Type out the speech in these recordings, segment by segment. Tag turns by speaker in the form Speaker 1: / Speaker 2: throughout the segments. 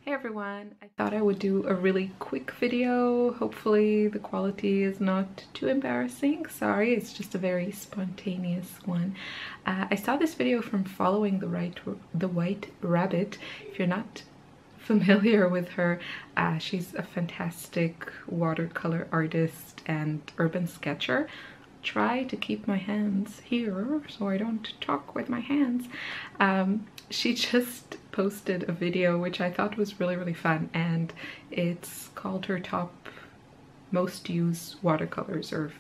Speaker 1: Hey everyone, I thought I would do a really quick video. Hopefully the quality is not too embarrassing. Sorry, it's just a very spontaneous one. I saw this video from Following the White Rabbit. If you're not familiar with her, she's a fantastic watercolor artist and urban sketcher. Try to keep my hands here so I don't talk with my hands. She just posted a video which I thought was really fun, and it's called her top most used watercolors, or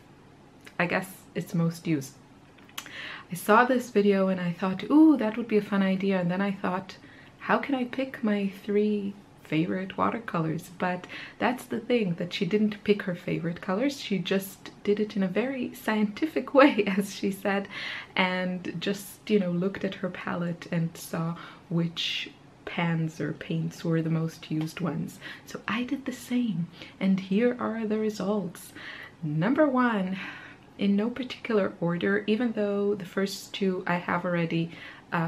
Speaker 1: I guess it's most used. I saw this video and I thought, ooh, that would be a fun idea, and then I thought, how can I pick my 3 favorite watercolors? But that's the thing, that she didn't pick her favorite colors. She just did it in a very scientific way, as she said, and just, you know, looked at her palette and saw which pans or paints were the most used ones. So I did the same, and here are the results. Number 1, in no particular order, even though the first 2 I have already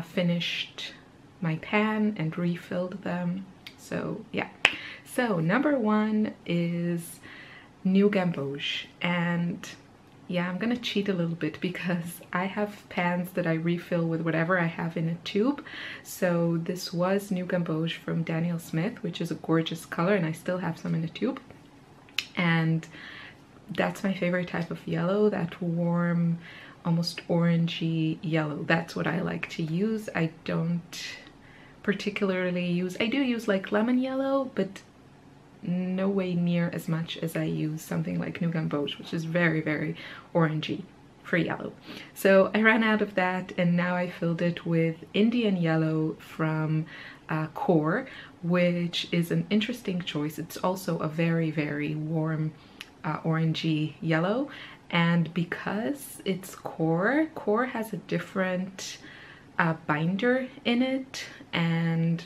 Speaker 1: finished my pan and refilled them. So yeah, so number 1 is New Gamboge, and yeah, I'm gonna cheat a little bit because I have pans that I refill with whatever I have in a tube. So this was New Gamboge from Daniel Smith, which is a gorgeous color, and I still have some in a tube. And that's my favorite type of yellow, that warm, almost orangey yellow. That's what I like to use. I don't particularly use, I do use like lemon yellow, but no way near as much as I use something like New Gamboge, which is very orangey for yellow. So I ran out of that, and now I filled it with Indian yellow from Core, which is an interesting choice. It's also a very warm orangey yellow, and because it's Core has a different binder in it, and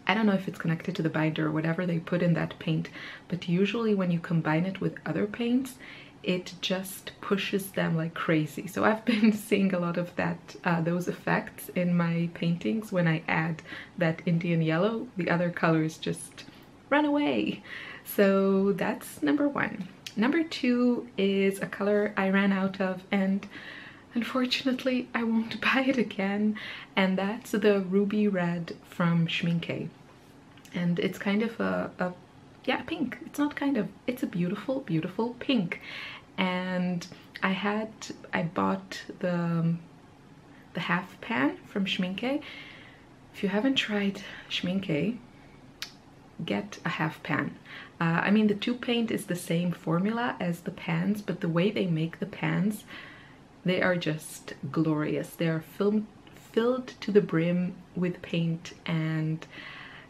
Speaker 1: I don't know if it's connected to the binder or whatever they put in that paint, but usually when you combine it with other paints, it just pushes them like crazy. So I've been seeing a lot of that, those effects in my paintings. When I add that Indian yellow, the other colors just run away. So that's number 1. Number 2 is a color I ran out of, and unfortunately, I won't buy it again, and that's the Ruby Red from Shrinky. And it's kind of yeah, pink. It's not kind of, it's a beautiful pink. And I bought the half pan from Shrinky. If you haven't tried Shrinky, get a half pan. I mean, the tube paint is the same formula as the pans, but the way they make the pans, they are just glorious. They are filled to the brim with paint, and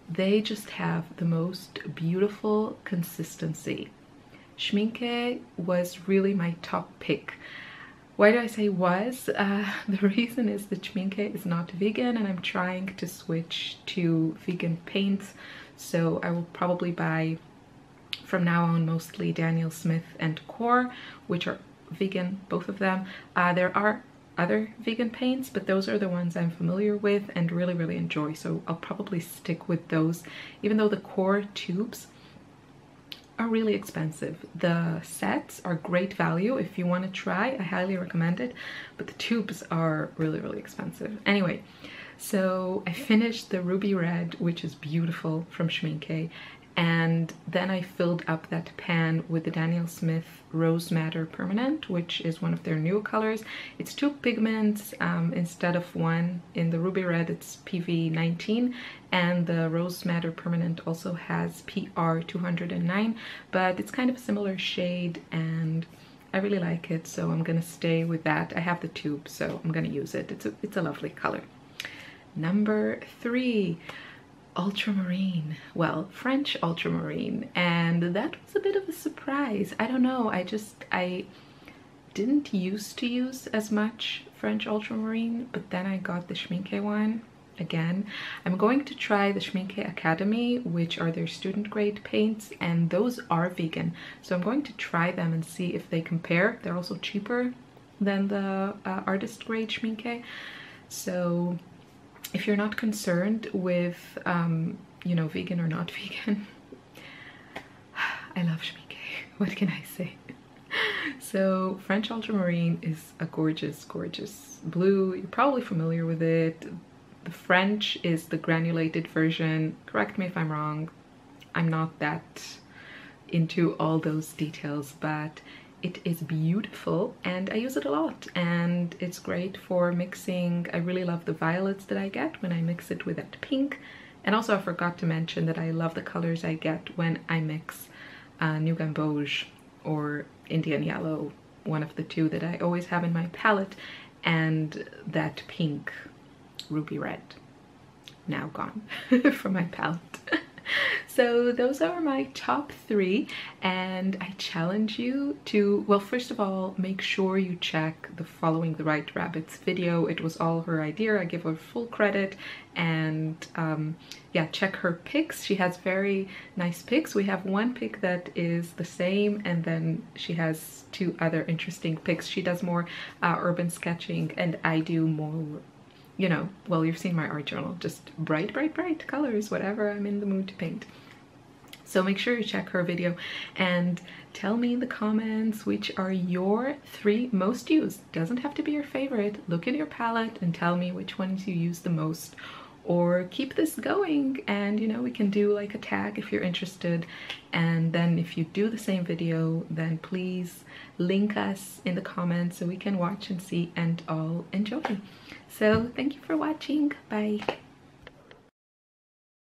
Speaker 1: they just have the most beautiful consistency. Shrinky was really my top pick. Why do I say was? The reason is that Shrinky is not vegan, and I'm trying to switch to vegan paints. So I will probably buy from now on mostly Daniel Smith and Core, which are vegan, both of them. There are other vegan paints, but those are the ones I'm familiar with and really enjoy, so I'll probably stick with those, even though the Core tubes are really expensive. The sets are great value. If you want to try, I highly recommend it, but the tubes are really expensive. Anyway, so I finished the Ruby Red, which is beautiful, from Shrinky, and then I filled up that pan with the Daniel Smith Rose Madder Permanent, which is one of their new colors. It's 2 pigments instead of 1. In the Ruby Red, it's PV19, and the Rose Madder Permanent also has PR 209, but it's kind of a similar shade, and I really like it, so I'm gonna stay with that. I have the tube, so I'm gonna use it. It's a lovely color. Number 3, Ultramarine. Well, French Ultramarine, and that was a bit of a surprise. I don't know, I didn't used to use as much French Ultramarine, but then I got the Shrinky one again. I'm going to try the Shrinky Academy, which are their student grade paints, and those are vegan, so I'm going to try them and see if they compare. They're also cheaper than the artist grade Shrinky, so if you're not concerned with, you know, vegan or not vegan, I love Shrinky. What can I say? So French Ultramarine is a gorgeous, gorgeous blue. You're probably familiar with it. The French is the granulated version. Correct me if I'm wrong. I'm not that into all those details, but it is beautiful and I use it a lot, and it's great for mixing. I really love the violets that I get when I mix it with that pink. And also I forgot to mention that I love the colors I get when I mix New Gamboge or Indian Yellow, one of the two that I always have in my palette, and that pink ruby red, now gone from my palette. So those are my top 3, and I challenge you to, well, first of all, make sure you check the Following the Right Rabbits video. It was all her idea. I give her full credit, and yeah, check her pics. She has very nice pics. We have one pic that is the same, and then she has 2 other interesting pics. She does more urban sketching, and I do more, you know, well, you've seen my art journal, just bright, bright, bright colors, whatever I'm in the mood to paint. So make sure you check her video and tell me in the comments which are your 3 most used. Doesn't have to be your favorite. Look in your palette and tell me which ones you use the most, or keep this going, and you know, we can do like a tag if you're interested. And then if you do the same video, then please link us in the comments so we can watch and see and all enjoy. So thank you for watching. Bye.